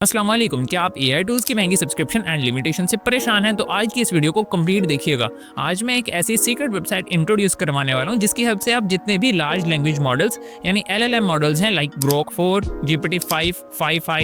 अस्सलाम वालेकुम। क्या आप एआई टूल्स की महंगी सब्सक्रिप्शन एंड लिमिटेशन से परेशान हैं? तो आज की इस वीडियो को कंप्लीट देखिएगा। आज मैं एक ऐसी सीक्रेट वेबसाइट इंट्रोड्यूस करवाने वाला हूं जिसकी हेल्प से आप जितने भी लार्ज लैंग्वेज मॉडल्स यानी एलएलएम मॉडल्स हैं like Grok 4, GPT 5, 5i,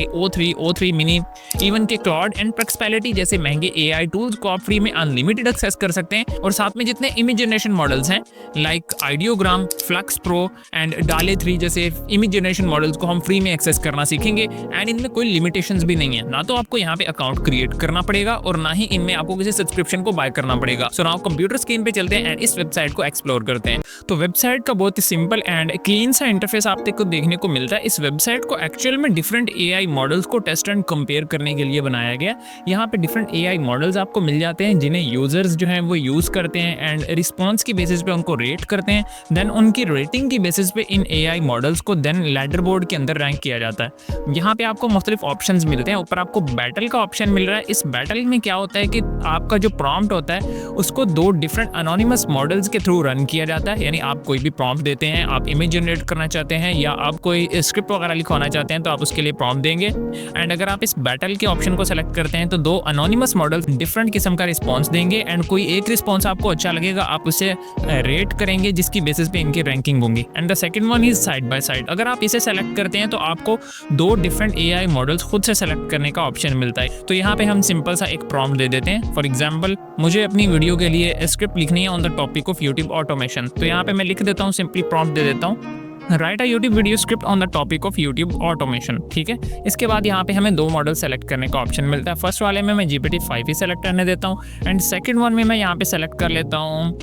O3 mini, even के क्लॉड एंड प्रेक्सपैलिटी जैसे महंगे एआई टूल्स को आप फ्री में अनलिमिटेड एक्सेस कर सकते हैं। और साथ में जितने इमेज जनरेशन मॉडल्स हैं like ideogram, flux pro and डाले 3 जैसे इमेज जनरेशन मॉडल्स को हम फ्री में एक्सेस करना सीखेंगे। एंड इनमें कोई लिमिटेशन भी नहीं है, ना तो आपको यहाँ पे अकाउंट क्रिएट करना पड़ेगा और ना ही इनमें आपको किसी सब्सक्रिप्शन को बाय करना पड़ेगा। सो नाउ कंप्यूटर स्क्रीन पे चलते हैं एंड इस वेबसाइट को एक्सप्लोर करते हैं। तो वेबसाइट का बहुत ही सिंपल एंड क्लीन सा इंटरफेस आपको देखने को मिलता है। इस वेबसाइट को एक्चुअल में डिफरेंट एआई मॉडल्स को टेस्ट एंड कंपेयर करने के लिए बनाया गया। यहाँ पे डिफरेंट एआई मॉडल्स आपको मिल जाते हैं जिन्हें यूजर्स जो हैं वो यूज करते हैं एंड रिस्पॉन्स की बेसिस पे उनको रेट करते हैं। देन उनकी रेटिंग की बेसिस पे इन एआई मॉडल्स को देन लैडर बोर्ड के अंदर रैंक किया जाता है। यहाँ पे आपको मुख्तलिफ ऑप्शंस मिलते हैं। ऊपर आपको बैटल का ऑप्शन मिल रहा है। इस बैटल में क्या होता है कि आपका जो प्रॉम्प्ट होता है उसको 2 डिफरेंट एनोनिमस मॉडल्स के थ्रू रन किया जाता है। यानी आप कोई भी प्रॉम्प्ट देते हैं, आप इमेज जनरेट करना चाहते हैं या आप कोई स्क्रिप्ट वगैरह लिखवाना चाहते हैं तो आप उसके लिए प्रॉम्प्ट देंगे। एंड अगर आप इस बैटल के ऑप्शन को सेलेक्ट करते हैं तो 2 एनोनिमस मॉडल्स डिफरेंट किस्म का रिस्पॉन्स देंगे एंड कोई एक रिस्पॉन्स आपको अच्छा लगेगा आप उसे रेट करेंगे जिसकी बेसिस पे इनकी रैंकिंग होंगी। And the second one is side by side. अगर आप इसे सेलेक्ट करते हैं तो आपको 2 डिफरेंट एआई मॉडल्स खुद से सेलेक्ट करने का ऑप्शन मिलता है। तो यहाँ पे हम सिंपल सा एक प्रॉम्प्ट दे देते हैं। फॉर एग्जांपल मुझे अपनी वीडियो के लिए स्क्रिप्ट लिखनी है on the topic of YouTube automation. तो यहाँ पे मैं लिख देता हूँ, सिंपली प्रॉम्प्ट दे देता हूँ, right a YouTube video script on the topic of YouTube automation. ठीक है, इसके बाद यहाँ पे हमें 2 मॉडल सेलेक्ट करने का ऑप्शन मिलता है। फर्स्ट वाले में मैं जीपीटी 5 ही सेलेक्ट करने देता हूँ एंड सेकेंड वन में मैं यहाँ पे सेलेक्ट कर लेता हूँ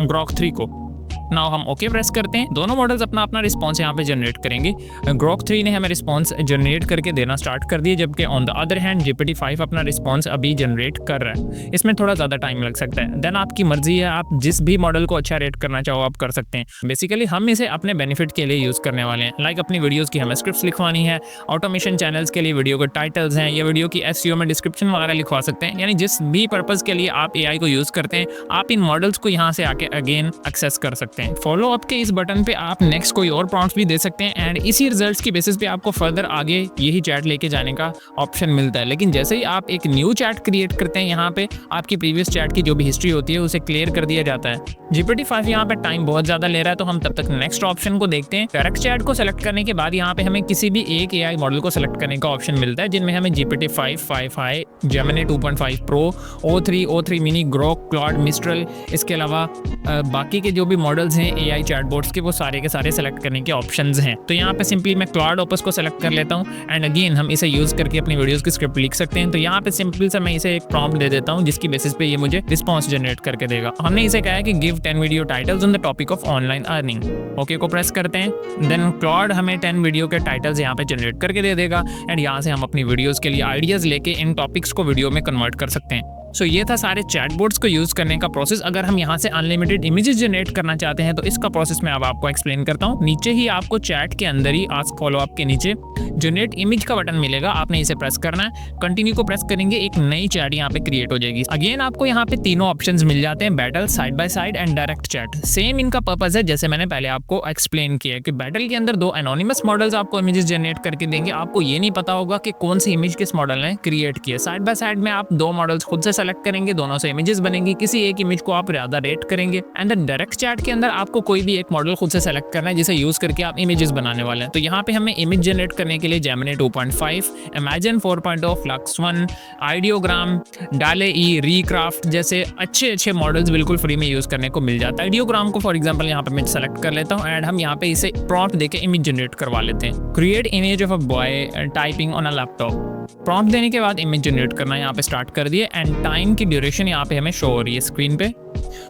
ग्रोक 3 को। नाउ हम ओके प्रेस करते हैं। दोनों मॉडल्स अपना अपना रिस्पॉन्स यहाँ पे जनरेट करेंगे। ग्रोक 3 ने हमें रिस्पॉन्स जनरेट करके देना स्टार्ट कर दिया, जबकि on the other hand GPT 5 अपना रिस्पॉन्स अभी जनरेट कर रहा है। इसमें थोड़ा ज़्यादा टाइम लग सकता है। देन आपकी मर्जी है, आप जिस भी मॉडल को अच्छा रेट करना चाहो आप कर सकते हैं। बेसिकली हम इसे अपने बेनिफिट के लिए यूज़ करने वाले हैं। लाइक अपनी वीडियोज़ की हमें स्क्रिप्ट लिखवानी है, ऑटोमेशन चैनल्स के लिए वीडियो के टाइटल्स हैं या वीडियो की एसईओ में डिस्क्रिप्शन वगैरह लिखवा सकते हैं। यानी जिस भी पर्पज़ के लिए आप एआई को यूज़ करते हैं आप इन मॉडल्स को यहाँ से आके अगेन एक्सेस कर सकते हैं। फॉलो अप के इस बटन पे आप नेक्स्ट कोई और प्रॉम्प्ट्स भी दे सकते हैं एंड इसी रिजल्ट्स की बेसिस पे आपको फर्दर आगे यही चैट लेके जाने का ऑप्शन मिलता है। लेकिन जैसे ही आप एक न्यू चैट क्रिएट करते हैं यहाँ पे आपकी प्रीवियस चैट की जो भी हिस्ट्री होती है उसे क्लियर कर दिया जाता है। जीपीटी 5 यहाँ पे टाइम बहुत ज्यादा ले रहा है तो हम तब तक नेक्स्ट ऑप्शन को देखते हैं। डायरेक्ट चैट को सेलेक्ट करने के बाद यहाँ पे हमें किसी भी एक एआई मॉडल को सेलेक्ट करने का ऑप्शन मिलता है जिनमें हमें GPT 5, 5i, Gemini 2.5 pro, O3 mini, Grok, Claude, mistral, इसके अलावा बाकी के जो भी मॉडल्स हैं एआई चैटबॉट्स के वो सारे के सारे सेलेक्ट करने के ऑप्शंस हैं। तो यहाँ पे सिंपली मैं क्लॉड ओपस को सेलेक्ट कर लेता हूँ एंड अगेन हम इसे यूज करके अपनी वीडियोस की स्क्रिप्ट लिख सकते हैं। तो यहाँ पे सिंपल सा मैं इसे एक प्रॉम्प्ट दे देता हूँ जिसकी बेसिस पे ये मुझे रिस्पॉन्स जनरेट करके देगा। हमने इसे कहा है कि give 10 video titles on the topic of online earning. Okay को प्रेस करते हैं। देन क्लॉड हमें 10 वीडियो के टाइटल्स यहाँ पे जनरेट करके दे देगा एंड यहाँ से हम अपनी वीडियोज के लिए आइडियाज लेके इन टॉपिक्स को वीडियो में कन्वर्ट कर सकते हैं। सो ये था सारे चैटबॉट्स को यूज करने का प्रोसेस। अगर हम यहाँ से अनलिमिटेड इमेजेस जनरेट करना चाहते हैं तो इसका प्रोसेस मैं अब आपको एक्सप्लेन करता हूँ। नीचे ही आपको चैट के अंदर ही आस्क फॉलो अप के नीचे जनरेट इमेज का बटन मिलेगा, आपने इसे प्रेस करना है। कंटिन्यू को प्रेस करेंगे, एक नई चैट यहाँ पे क्रिएट हो जाएगी। अगेन आपको यहाँ पे तीनों ऑप्शंस मिल जाते हैं, battle, side by side and direct chat. Same इनका पर्पस है जैसे मैंने पहले आपको एक्सप्लेन किया कि बैटल के अंदर 2 एनोनिमस मॉडल्स आपको इमेजेस जनरेट करके देंगे। आपको ये नहीं पता होगा कि कौन सी इमेज किस मॉडल ने क्रिएट की है। साइड बाय साइड में आप 2 मॉडल्स खुद से सेलेक्ट करेंगे, दोनों से इमेजेस बनेंगी, किसी एक इमेज को आप ज्यादा रेट करेंगे। एंड डायरेक्ट चैट के अंदर आपको कोई भी एक मॉडल खुद से सेलेक्ट करना है जिसे यूज करके आप इमेजेस बनाने वाले हैं। तो यहाँ पे हमें इमेज जनरेट करने के लिए जेमिनी 2.5, इमेजिन 4.0, फ्लक्स 1, आइडियोग्राम, डाले ई, रीक्राफ्ट जैसे अच्छे मॉडल्स बिल्कुल फ्री में यूज करने को मिल जाता है। आइडियोग्राम को फॉर एग्जांपल यहाँ पे मैं सेलेक्ट कर लेता हूँ एंड हम यहाँ पे इसे प्रॉम्प्ट देके इमेज जनरेट करवा लेते हैं। Create image of a boy typing on a laptop. Prompt देने के बाद इमेज जनरेट करना यहाँ पे स्टार्ट कर दिए एंड टाइम की ड्यूरेशन यहाँ पे हमें शो हो रही है स्क्रीन पे।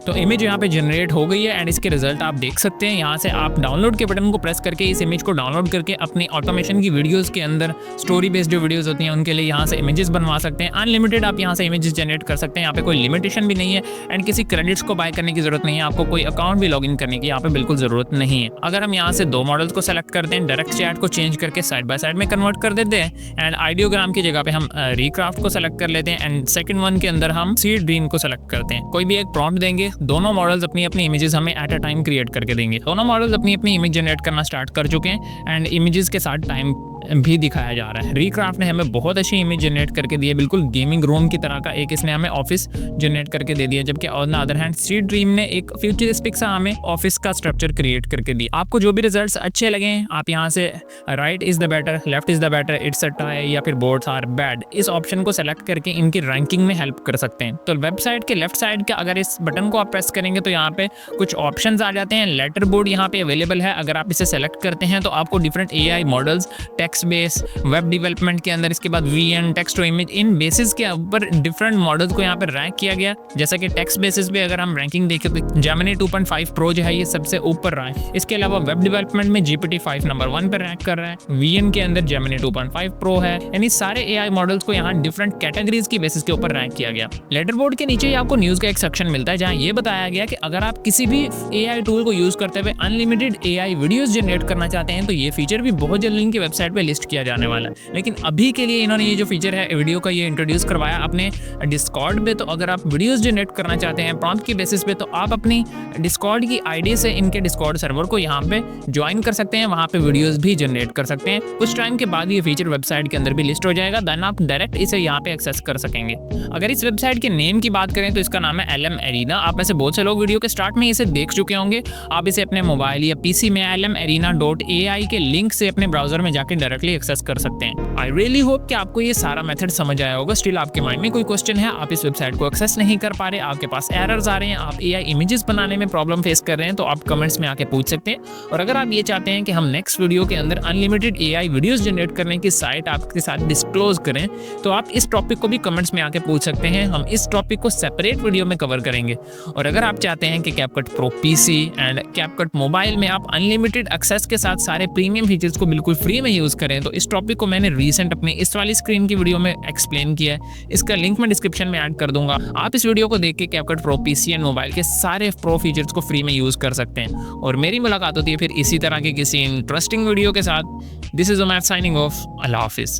तो इमेज यहाँ पे जनरेट हो गई है एंड इसके रिजल्ट आप देख सकते हैं। यहाँ से आप डाउनलोड के बटन को प्रेस करके इस इमेज को डाउनलोड करके अपनी ऑटोमेशन की वीडियोस के अंदर स्टोरी बेस्ड जो वीडियोस होती हैं उनके लिए यहाँ से इमेजेस बनवा सकते हैं। अनलिमिटेड आप यहाँ से इमेजेस जनरेट कर सकते हैं। यहाँ पे कोई लिमिटेशन भी नहीं है एंड किसी क्रेडिट्स को बाय करने की जरूरत नहीं है। आपको कोई अकाउंट भी लॉग इन करने की यहाँ पे बिल्कुल जरूरत नहीं है। अगर हम यहाँ से 2 मॉडल्स को सेलेक्ट करते हैं, डायरेक्ट चैट को चेंज करके साइड बाय साइड में कन्वर्ट कर देते हैं एंड आइडियोग्राम की जगह पे हम रीक्राफ्ट को सेलेक्ट कर लेते हैं एंड सेकंड वन के अंदर हम सीड ड्रीम को सेलेक्ट करते हैं। कोई भी एक प्रॉम्प्ट देंगे, दोनों मॉडल्स अपनी अपनी इमेजेस हमें एट अ टाइम क्रिएट करके देंगे। दोनों मॉडल्स अपनी अपनी इमेज जनरेट करना स्टार्ट कर चुके हैं एंड इमेजेस के साथ टाइम भी दिखाया जा रहा है। रिक्राफ्ट ने हमें बहुत अच्छी इमेज जनरेट करके दी है, बिल्कुल गेमिंग रूम की तरह का एक इसने हमें ऑफिस जनरेट करके दे दिया, जबकि on the other hand street dream ने एक फ्यूचरिस्टिक सा हमें ऑफिस का स्ट्रक्चर क्रिएट करके दिया। आपको जो भी रिजल्ट्स अच्छे लगे आप यहाँ से right is the better, left is the better, it's a tie या फिर बोथ आर बैड, इस ऑप्शन को सेलेक्ट करके इनकी रैंकिंग में हेल्प कर सकते हैं। तो वेबसाइट के लेफ्ट साइड के अगर इस बटन को आप प्रेस करेंगे तो यहाँ पे कुछ ऑप्शंस आ जाते हैं। लेटर बोर्ड यहाँ पे अवेलेबल है, अगर आप इसे सेलेक्ट करते हैं तो आपको different AI models, text base, web development के अंदर, इसके बाद वीएन, टेक्स्ट टू इमेज, इन बेसिस के ऊपर डिफरेंट मॉडल्स को यहाँ पे रैंक किया गया। जैसा कि टेक्स्ट बेसिस पे अगर हम रैंकिंग देखें तो जेमिनी 2.5 प्रो जो है ये सबसे ऊपर रहा है। इसके अलावा वेब डेवलपमेंट में GPT-5 नंबर 1 पर रैंक कर रहा है। वीएन के अंदर जेमिनी 2.5 प्रो है। यानी सारे एआई मॉडल्स को यहाँ डिफरेंट कैटेगरीज की बेसिस के ऊपर रैंक किया गया। लेटर बोर्ड के नीचे आपको न्यूज का एक सेक्शन मिलता है जहाँ ये बताया गया कि अगर आप किसी भी एआई टूल को यूज करते हुए अनलिमिटेड एआई वीडियोस जनरेट करना चाहते हैं तो ये फीचर भी बहुत जल्द इनकी वेबसाइट पे लिस्ट किया जाने वाला है। लेकिन अभी के लिए इन्होंने ये जो फीचर है वीडियो का ये इंट्रोड्यूस करवाया अपने डिस्कॉर्ड पे। तो अगर आप वीडियोस जनरेट करना चाहते हैं प्रॉम्प्ट की बेसिस पे तो आप अपनी डिस्कॉर्ड की आईडी से इनके डिस्कॉर्ड सर्वर को यहाँ पे ज्वाइन कर सकते हैं, वहाँ पे वीडियोस भी जनरेट कर सकते हैं। कुछ टाइम के बाद ये फीचर वेबसाइट के अंदर भी लिस्ट हो जाएगा, देन आप डायरेक्ट इसे यहाँ पे एक्सेस कर सकेंगे। अगर इस वेबसाइट के नेम की बात करें तो इसका नाम है LM Arena। आप में से बहुत से लोग वीडियो के स्टार्ट में इसे देख चुके होंगे। आप इसे अपने मोबाइल या पीसी में lmarena.ai के लिंक से अपने ब्राउजर में जाकर डायरेक्टली एक्सेस कर सकते हैं। आई रियली होप कि आपको ये सारा मेथड समझ आया होगा। स्टिल आपके माइंड में कोई क्वेश्चन है, आप इस वेबसाइट को एक्सेस नहीं कर पा रहे, आपके पास एरर्स आ रहे हैं, आप एआई इमेजेस बनाने में प्रॉब्लम फेस कर रहे हैं, तो आप कमेंट्स में आके पूछ सकते हैं। और अगर आप ये चाहते हैं कि हम नेक्स्ट वीडियो के अंदर अनलिमिटेड एआई वीडियोस जनरेट करने की साइट आपके साथ डिस्क्लोज करें तो आप इस टॉपिक को भी कमेंट्स में आके पूछ सकते हैं। हम इस टॉपिक को सेपरेट वीडियो में कवर करेंगे। और अगर आप चाहते हैं कि CapCut Pro PC and CapCut mobile में आप अनलिमिटेड एक्सेस के साथ सारे प्रीमियम फीचर्स को बिल्कुल फ्री में यूज करें तो इस टॉपिक को मैंने रीसेंट अपनी इस वाली स्क्रीन की वीडियो में एक्सप्लेन किया है। इसका लिंक मैं डिस्क्रिप्शन में ऐड कर दूंगा। आप इस वीडियो को देख के CapCut Pro PC and mobile के सारे प्रो फीचर्स को फ्री में यूज कर सकते हैं। और मेरी मुलाकात होती है फिर इसी तरह के किसी इंटरेस्टिंग वीडियो के साथ। This is Umair signing off. Allah Hafiz.